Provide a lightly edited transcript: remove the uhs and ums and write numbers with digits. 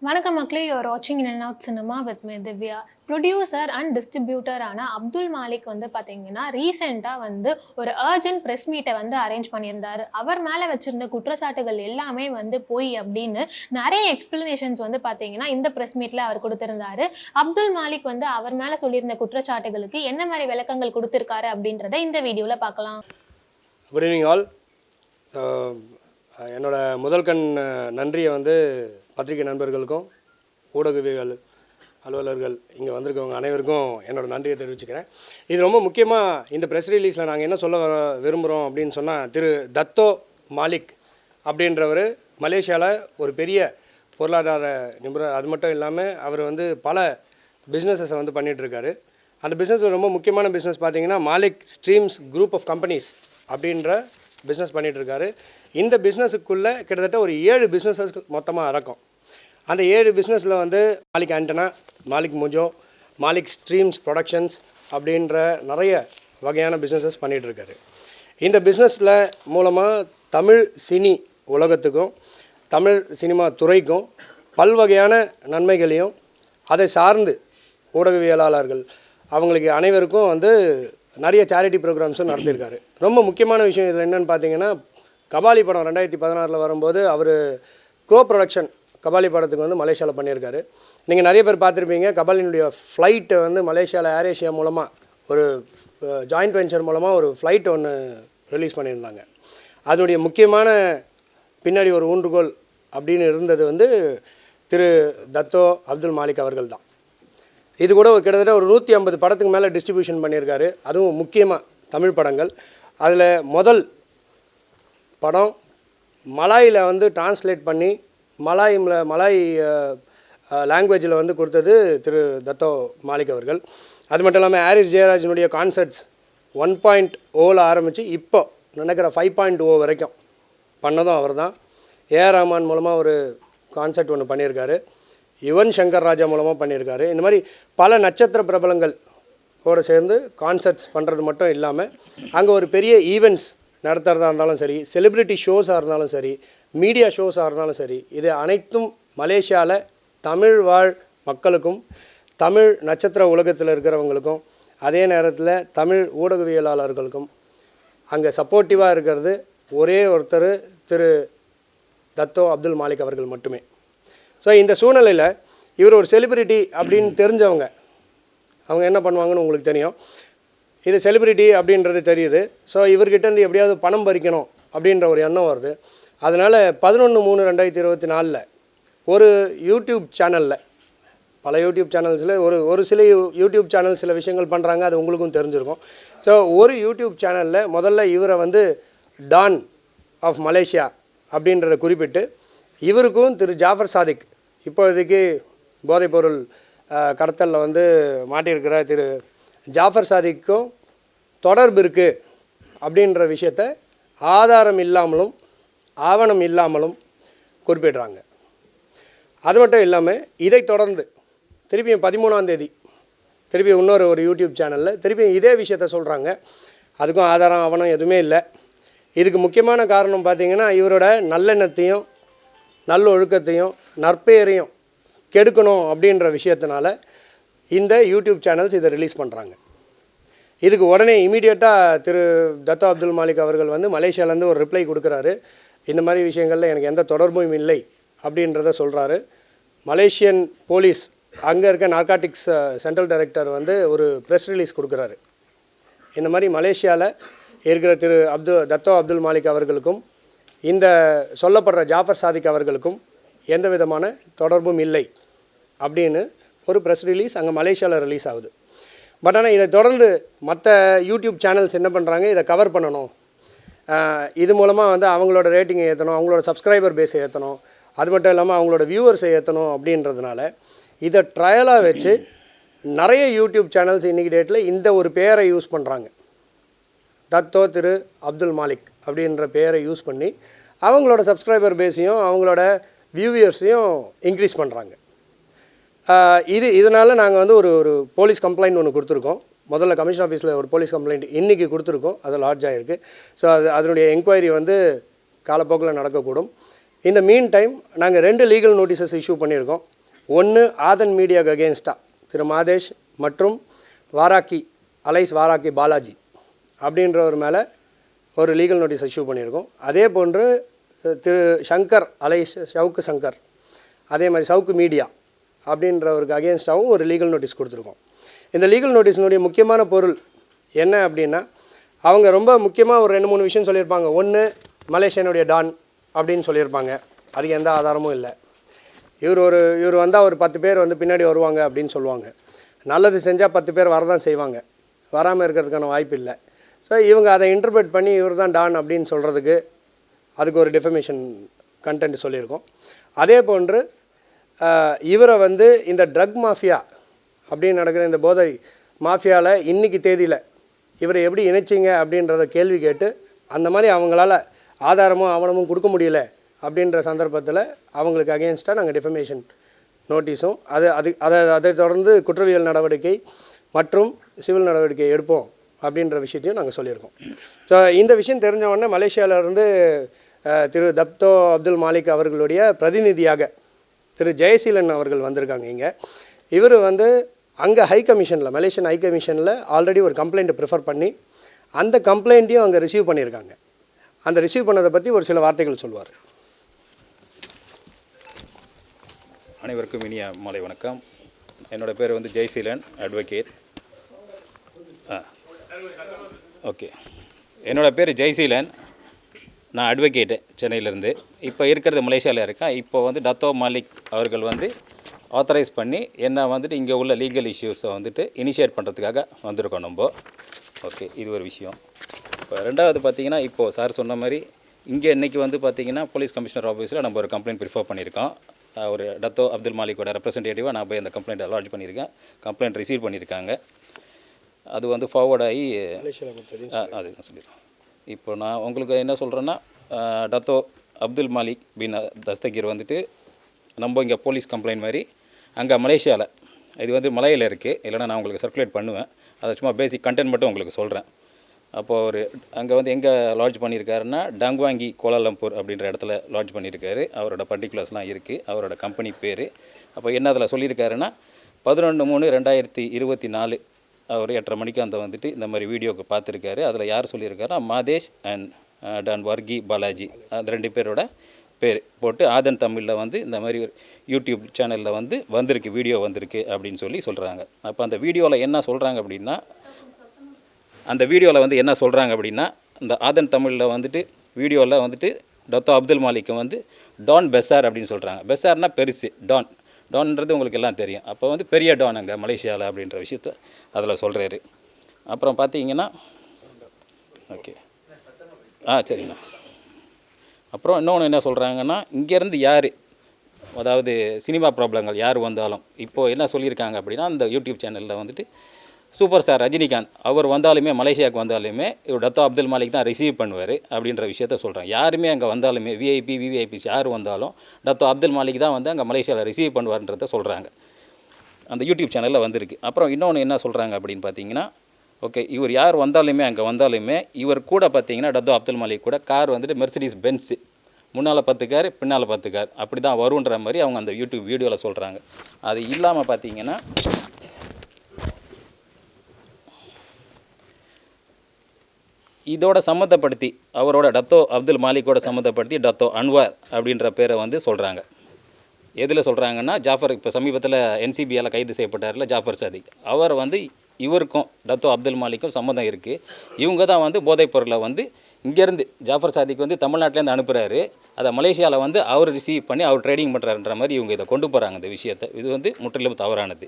வணக்கம் மக்களே, யூஆர் வாட்சிங் in and out cinema with me Divya. Producer and டிஸ்ட்ரிபியூட்டரான அப்துல் மாலிக் பார்த்தீங்கன்னா ரீசெண்டாக ஒரு அர்ஜென்ட் ப்ரெஸ் மீட்டை அரேஞ்ச் பண்ணியிருந்தார். அவர் மேலே வச்சிருந்த குற்றச்சாட்டுகள் எல்லாமே பொய் அப்படின்னு நிறைய எக்ஸ்பிளனேஷன்ஸ் பார்த்தீங்கன்னா இந்த ப்ரெஸ் மீட்டில் அவர் கொடுத்திருந்தாரு. அப்துல் மாலிக் அவர் மேலே சொல்லியிருந்த குற்றச்சாட்டுகளுக்கு என்ன மாதிரி விளக்கங்கள் கொடுத்திருக்காரு அப்படின்றத இந்த வீடியோவில் பார்க்கலாம். Good evening all. என்னோட முதல் கண் நன்றியை பத்திரிகை நண்பர்களுக்கும் ஊடகவியல் அலுவலர்கள் இங்கே வந்திருக்கவங்க அனைவருக்கும் என்னோடய நன்றியை தெரிவிச்சுக்கிறேன். இது ரொம்ப முக்கியமாக இந்த ப்ரெஸ் ரிலீஸில் நாங்கள் என்ன சொல்ல விரும்புகிறோம் அப்படின்னு சொன்னால், திரு தத்தோ மாலிக் அப்படின்றவர் மலேசியாவில் ஒரு பெரிய பொருளாதார நிபுணர். அது மட்டும் இல்லாமல் அவர் பல பிஸ்னஸஸை பண்ணிகிட்ருக்காரு. அந்த பிஸ்னஸ் ரொம்ப முக்கியமான பிஸ்னஸ் பார்த்திங்கன்னா Malik streams group of companies அப்படின்ற பிஸ்னஸ் பண்ணிகிட்ருக்காரு. இந்த பிஸ்னஸுக்குள்ளே கிட்டத்தட்ட ஒரு 7 பிஸ்னஸஸ் மொத்தமாக இருக்கும். அந்த 7 பிஸ்னஸில் Malik antenna, Malik Mojo, Malik streams productions அப்படின்ற நிறைய வகையான பிஸ்னஸஸ் பண்ணிகிட்ருக்காரு. இந்த பிஸ்னஸில் மூலமாக தமிழ் சினி உலகத்துக்கும் தமிழ் சினிமா துறைக்கும் பல்வகையான நன்மைகளையும் அதை சார்ந்து ஊடகவியலாளர்கள் அவங்களுக்கு அனைவருக்கும் நிறைய சேரிட்டி ப்ரோக்ராம்ஸும் நடத்தியிருக்காரு. ரொம்ப முக்கியமான விஷயம் இதில் என்னென்னு பார்த்தீங்கன்னா, கபாலி படம் 2016 வரும்போது அவர் கோ ப்ரொடக்ஷன் கபாலி படத்துக்கு மலேசியாவில் பண்ணியிருக்காரு. நீங்கள் நிறைய பேர் பார்த்துருப்பீங்க. கபாலினுடைய ஃப்ளைட்டை மலேசியாவில் ஏர் ஏஷியா மூலமாக ஒரு ஜாயிண்ட் வெஞ்சர் மூலமாக ஒரு ஃப்ளைட் ஒன்று ரிலீஸ் பண்ணியிருந்தாங்க. அதனுடைய முக்கியமான பின்னாடி ஒரு ஊன்றுகோல் அப்படின்னு இருந்தது திரு தத்தோ அப்துல் மாலிக் அவர்கள் தான். இது கூட கிட்டத்தட்ட ஒரு 150 படத்துக்கு மேலே டிஸ்ட்ரிபியூஷன் பண்ணியிருக்காரு. அதுவும் முக்கியமாக தமிழ் படங்கள். அதில் முதல் படம் மலாயில் டிரான்ஸ்லேட் பண்ணி மலாய் லாங்குவேஜில் கொடுத்தது திரு தத்தோ மாலிக் அவர்கள். அது மட்டும் இல்லாமல் ஹாரிஸ் ஜெயராஜனுடைய கான்சர்ட்ஸ் 1.0 ஆரம்பித்து இப்போ நினைக்கிற 5.0 வரைக்கும் பண்ணதும் அவர் தான். ஏஆர் ரஹ்மான் மூலமாக ஒரு கான்சர்ட் ஒன்று பண்ணியிருக்காரு. யுவன் சங்கர் ராஜா மூலமாக பண்ணியிருக்காரு. இந்த மாதிரி பல நட்சத்திர பிரபலங்களோடு சேர்ந்து கான்சர்ட்ஸ் பண்ணுறது மட்டும் இல்லாமல் அங்கே ஒரு பெரிய ஈவெண்ட்ஸ் நடத்துகிறதா இருந்தாலும் சரி, செலிப்ரிட்டி ஷோஸாக இருந்தாலும் சரி, மீடியா ஷோஸாக இருந்தாலும் சரி, இது அனைத்தும் மலேசியாவில் தமிழ் வாழ் மக்களுக்கும் தமிழ் நட்சத்திர உலகத்தில் இருக்கிறவங்களுக்கும் அதே நேரத்தில் தமிழ் ஊடகவியலாளர்களுக்கும் அங்கே சப்போர்ட்டிவாக இருக்கிறது ஒரே ஒருத்தர் திரு தத்தோ அப்துல் மாலிக் அவர்கள் மட்டுமே. ஸோ இந்த சூழ்நிலையில் இவர் ஒரு செலிப்ரிட்டி அப்படின்னு தெரிஞ்சவங்க அவங்க என்ன பண்ணுவாங்கன்னு உங்களுக்கு தெரியும். இது செலிப்ரிட்டி அப்படின்றது தெரியுது. ஸோ இவர்கிட்டேருந்து எப்படியாவது பணம் பறிக்கணும் அப்படின்ற ஒரு எண்ணம் வருது. அதனால் 11/3/2024 ஒரு யூடியூப் சேனலில், பல யூடியூப் சேனல்ஸில் ஒரு சில யூடியூப் சேனல் சில விஷயங்கள் பண்ணுறாங்க, அது உங்களுக்கும் தெரிஞ்சிருக்கும். ஸோ ஒரு யூடியூப் சேனலில் முதல்ல இவரை டான் ஆஃப் மலேசியா அப்படின்றத குறிப்பிட்டு இவருக்கும் திரு ஜாஃபர் சாதிக், இப்போதைக்கு போதைப்பொருள் கடத்தலில் மாட்டியிருக்கிற திரு ஜாஃபர் சாதிக்கும் தொடர்பு இருக்குது அப்படின்ற விஷயத்த ஆதாரம் இல்லாமலும் ஆவணம் இல்லாமலும் குறிப்பிடுறாங்க. அது மட்டும் இல்லாமல் இதை தொடர்ந்து திருப்பியும் 13ஆம் தேதி திருப்பி ஒரு யூடியூப் சேனலில் திருப்பியும் இதே விஷயத்த சொல்கிறாங்க. அதுக்கும் ஆதாரம் ஆவணம் எதுவுமே இல்லை. இதுக்கு முக்கியமான காரணம் பார்த்திங்கன்னா, இவரோட நல்லெண்ணத்தையும் நல்லொழுக்கத்தையும் நற்பெயரையும் கெடுக்கணும் அப்படின்ற விஷயத்தினால இந்த யூடியூப் சேனல்ஸ் இதை ரிலீஸ் பண்ணுறாங்க. இதுக்கு உடனே இமீடியட்டாக திரு தத்தோ அப்துல் மாலிக் அவர்கள் மலேசியாவிலேருந்து ஒரு ரிப்ளை கொடுக்குறாரு. இந்த மாதிரி விஷயங்களில் எனக்கு எந்த தொடர்பும் இல்லை அப்படின்றத சொல்கிறாரு. மலேசியன் போலீஸ் அங்கே இருக்க நார்காட்டிக்ஸ் சென்ட்ரல் டைரக்டர் ஒரு ப்ரெஸ் ரிலீஸ் கொடுக்குறாரு. இந்த மாதிரி மலேசியாவில் இருக்கிற திரு தத்தோ அப்துல் மாலிக் அவர்களுக்கும் இந்த சொல்லப்படுற ஜாஃபர் சாதிக் அவர்களுக்கும் எந்த விதமான தொடர்பும் இல்லை அப்படின்னு ஒரு ப்ரெஸ் ரிலீஸ் அங்கே மலேசியாவில் ரிலீஸ் ஆகுது. பட் ஆனால் இதை தொடர்ந்து மற்ற யூடியூப் சேனல்ஸ் என்ன பண்ணுறாங்க, இதை கவர் பண்ணணும், இது மூலமாக அவங்களோட ரேட்டிங்கை ஏற்றணும், அவங்களோட சப்ஸ்கிரைபர் பேஸை ஏற்றணும், அது மட்டும் இல்லாமல் அவங்களோட வியூவர்ஸை ஏற்றணும் அப்படின்றதுனால இதை ட்ரையலாக வச்சு நிறைய யூடியூப் சேனல்ஸ் இன்றைக்கி டேட்டில் இந்த ஒரு பேரை யூஸ் பண்ணுறாங்க. தத்தோ திரு அப்துல் மாலிக் அப்படின்ற பேரை யூஸ் பண்ணி அவங்களோட சப்ஸ்கிரைபர் பேஸையும் அவங்களோட வியூவர்ஸையும் இன்க்ரீஸ் பண்ணுறாங்க. இதனால் நாங்கள் ஒரு போலீஸ் கம்ப்ளைண்ட் ஒன்று கொடுத்துருக்கோம். முதல்ல கமிஷன் ஆஃபீஸில் ஒரு போலீஸ் கம்ப்ளைண்ட் இன்றைக்கி கொடுத்துருக்கோம். அது லாட்ஜ் ஆகிருக்கு. ஸோ அதனுடைய என்கொயரி காலப்போக்கில் நடக்கக்கூடும். இந்த மீன் டைம் நாங்கள் 2 லீகல் நோட்டீஸஸ் இஷ்யூ பண்ணியிருக்கோம். ஒன்று ஆதன் மீடியாவுக்கு அகேன்ஸ்டாக திரு மாதேஷ் மற்றும் வாராக்கி அலைஸ் வாராக்கி பாலாஜி அப்படின்றவர் மேலே ஒரு லீகல் நோட்டீஸ் இஷ்யூ பண்ணியிருக்கோம். அதே போன்று திரு சங்கர் அலைஸ் சவுக்கு சங்கர், அதே மாதிரி சவுக்கு மீடியா அப்படின்றவருக்கு அகேன்ஸ்டாகவும் ஒரு லீகல் நோட்டீஸ் கொடுத்துருக்கோம். இந்த லீகல் நோட்டீஸினுடைய முக்கியமான பொருள் என்ன அப்படின்னா, அவங்க ரொம்ப முக்கியமாக ஒரு 2-3 விஷயம் சொல்லியிருப்பாங்க. ஒன்று, மலேசியனுடைய டான் அப்படின்னு சொல்லியிருப்பாங்க. அதுக்கு எந்த ஆதாரமும் இல்லை. இவர் வந்தால் ஒரு 10 பேர் வந்து பின்னாடி வருவாங்க அப்படின்னு சொல்லுவாங்க. நல்லது செஞ்சால் 10 பேர் வரதான் செய்வாங்க, வராமல் இருக்கிறதுக்கான வாய்ப்பு இல்லை. ஸோ இவங்க அதை இன்டர்பிரேட் பண்ணி இவர் தான் டான் அப்படின்னு சொல்கிறதுக்கு அதுக்கு ஒரு டெஃபமேஷன் கண்டென்ட் சொல்லியிருக்கோம். அதே போன்று இவரை வந்து இந்த ட்ரக் மாஃபியா அப்படின்னு நடக்கிற இந்த போதை மாஃபியாவில் இன்றைக்கி தேதியில் இவரை எப்படி இணைச்சிங்க அப்படின்றத கேள்வி கேட்டு, அந்த மாதிரி அவங்களால ஆதாரமும் ஆவணமும் கொடுக்க முடியல அப்படின்ற சந்தர்ப்பத்தில் அவங்களுக்கு அகெயின்ஸ்டாக நாங்கள் டெஃபமேஷன் நோட்டீஸும் அதை தொடர்ந்து குற்றவியல் நடவடிக்கை மற்றும் சிவில் நடவடிக்கை எடுப்போம் அப்படின்ற விஷயத்தையும் நாங்கள் சொல்லியிருக்கோம். ஸோ இந்த விஷயம் தெரிஞ்ச உடனே மலேசியாவிலேருந்து திரு தப்தோ அப்துல் மாலிக் அவர்களுடைய பிரதிநிதியாக திரு ஜெயசீலன் அவர்கள் வந்திருக்காங்க இங்கே. இவர் வந்து அங்கே ஹை கமிஷனில், மலேசியன் ஹை கமிஷனில் ஆல்ரெடி ஒரு கம்ப்ளைண்ட்டை ப்ரிஃபர் பண்ணி அந்த கம்ப்ளைண்ட்டையும் அங்கே ரிசீவ் பண்ணியிருக்காங்க. அந்த ரிசீவ் பண்ணதை பற்றி ஒரு சில வார்த்தைகள் சொல்வார். அனைவருக்கும் இனிய மாலை வணக்கம். என்னோடய பேர் வந்து ஜெய்சீலன், அட்வொகேட். ஓகே, என்னோடய பேர் ஜெய்சீலன், நான் அட்வொகேட்டு சென்னையிலேருந்து. இப்போ இருக்கிறது மலேசியாவில் இருக்கேன். இப்போ வந்து டத்தோ மாலிக் அவர்கள் வந்து ஆத்தரைஸ் பண்ணி என்ன வந்துட்டு இங்கே உள்ள லீகல் இஷ்யூஸை வந்துட்டு இனிஷியேட் பண்ணுறதுக்காக வந்திருக்கோம் நம்ம. ஓகே, இது ஒரு விஷயம். இப்போ ரெண்டாவது பார்த்திங்கன்னா, இப்போது சார் சொன்ன மாதிரி இங்கே இன்றைக்கி வந்து பார்த்திங்கன்னா போலீஸ் கமிஷனர் ஆஃபீஸில் நம்ம ஒரு கம்ப்ளைண்ட் ப்ரிஃபர் பண்ணியிருக்கோம். ஒரு டத்தோ அப்துல் மாலிக்கோட ரெப்ரசன்டேட்டிவாக நான் போய் அந்த கம்ப்ளைண்ட்டை லாட்ஜ் பண்ணியிருக்கேன். கம்ப்ளைண்ட் ரிசீவ் பண்ணியிருக்காங்க. அது வந்து ஃபார்வர்ட் ஆகி அது சொல்லிடுறோம். இப்போ நான் உங்களுக்கு என்ன சொல்கிறேன்னா, டத்தோ அப்துல் மாலிக் பின் தஸ்தகீர் வந்துட்டு நம்ம இங்கே போலீஸ் கம்ப்ளைண்ட் மாதிரி அங்கே மலேசியாவில், இது வந்து மலையில் இருக்குது, இல்லைனா நான் உங்களுக்கு சர்க்குலேட் பண்ணுவேன். அதை சும்மா பேசிக் கண்டென்ட் மட்டும் உங்களுக்கு சொல்கிறேன். அப்போது அவர் அங்கே வந்து எங்கே லாட்ஜ் பண்ணியிருக்காருன்னா, டங்வாங்கி கோலாலம்பூர் அப்படின்ற இடத்துல லாட்ஜ் பண்ணியிருக்காரு. அவரோட பர்டிகுலர்ஸ்லாம் இருக்குது, அவரோட கம்பெனி பேர். அப்போ என்ன அதில் சொல்லியிருக்காருன்னா, 11/3/2024 அவர் 8:30 மணிக்கு அந்த வந்துட்டு இந்த மாதிரி வீடியோக்கு பார்த்துருக்காரு. அதில் யார் சொல்லியிருக்காருன்னா, மாதேஷ் அண்ட் டான் வர்கி பாலாஜி, அந்த 2 பேரோட பேர் போட்டு ஆதன் தமிழில் வந்து இந்த மாதிரி யூடியூப் சேனலில் வந்து வந்திருக்கு, வீடியோ வந்திருக்கு அப்படின்னு சொல்கிறாங்க. அப்போ அந்த வீடியோவில் என்ன சொல்கிறாங்க அப்படின்னா, இந்த ஆதன் தமிழில் வந்துட்டு வீடியோவில் வந்துட்டு டத்தோ அப்துல் மாலிக்கு வந்து டான் பெசார் அப்படின்னு சொல்கிறாங்க. பெசார்னா பெருசு, டான்ன்றது உங்களுக்கு எல்லாம் தெரியும். அப்போ வந்து பெரிய டான் அங்கே மலேசியாவில் அப்படின்ற விஷயத்த அதில் சொல்கிறாரு. அப்புறம் பார்த்தீங்கன்னா, ஓகே சரிங்கண்ணா. அப்புறம் இன்னொன்று என்ன சொல்கிறாங்கன்னா, இங்கேருந்து யார், அதாவது சினிமா ப்ராப்ளங்கள் யார் வந்தாலும் இப்போது என்ன சொல்லியிருக்காங்க அப்படின்னா, அந்த யூடியூப் சேனலில் வந்துட்டு சூப்பர் ஸ்டார் ரஜினிகாந்த் அவர் வந்தாலுமே, மலேசியாவுக்கு வந்தாலுமே இவர் டத்தோ அப்துல் மாலிக் தான் ரிசீவ் பண்ணுவார் அப்படின்ற விஷயத்த சொல்கிறாங்க. யாருமே அங்கே வந்தாலுமே விவிஐபிஸ் யார் வந்தாலும் டத்தோ அப்துல் மாலிக் தான் வந்து அங்கே மலேசியாவில் ரிசீவ் பண்ணுவார்ன்றத சொல்கிறாங்க. அந்த யூடியூப் சேனலில் வந்திருக்கு. அப்புறம் இன்னொன்று என்ன சொல்கிறாங்க அப்படின்னு பார்த்தீங்கன்னா, ஓகே, இவர் யார் வந்தாலுமே அங்கே வந்தாலுமே இவர் கூட பார்த்தீங்கன்னா டத்தோ அப்துல் மாலிக் கூட கார் வந்துட்டு மெர்சிடிஸ் பென்ஸு, முன்னால் 10 கார் பின்னால் 10 கார் அப்படி தான் வருன்ற மாதிரி அவங்க அந்த யூடியூப் வீடியோவில் சொல்கிறாங்க. அது இல்லாமல் பார்த்தீங்கன்னா, இதோட சம்மந்தப்படுத்தி அவரோட டத்தோ அப்துல் மாலிக்கோட சம்மந்தப்படுத்தி டத்தோ அன்வார் அப்படின்ற பேரை வந்து சொல்கிறாங்க. எதில் சொல்கிறாங்கன்னா, ஜாஃபர் இப்போ சமீபத்தில் NCBயால் கைது செய்யப்பட்டார்ல ஜாஃபர் சாதிக், அவர் வந்து இவருக்கும் டத்தோ அப்துல் மாலிக்கும் சம்மந்தம் இருக்குது. இவங்க தான் வந்து போதைப்பொருளை வந்து இங்கேருந்து ஜாஃபர் சாதிக் வந்து தமிழ்நாட்டிலேருந்து அனுப்புகிறாரு. அதை மலேசியாவில் வந்து அவர் ரிசீவ் பண்ணி அவர் ட்ரேடிங் பண்ணுறாருன்ற மாதிரி இவங்க இதை கொண்டு போகிறாங்க இந்த விஷயத்தை. இது வந்து முற்றிலும் தவறானது.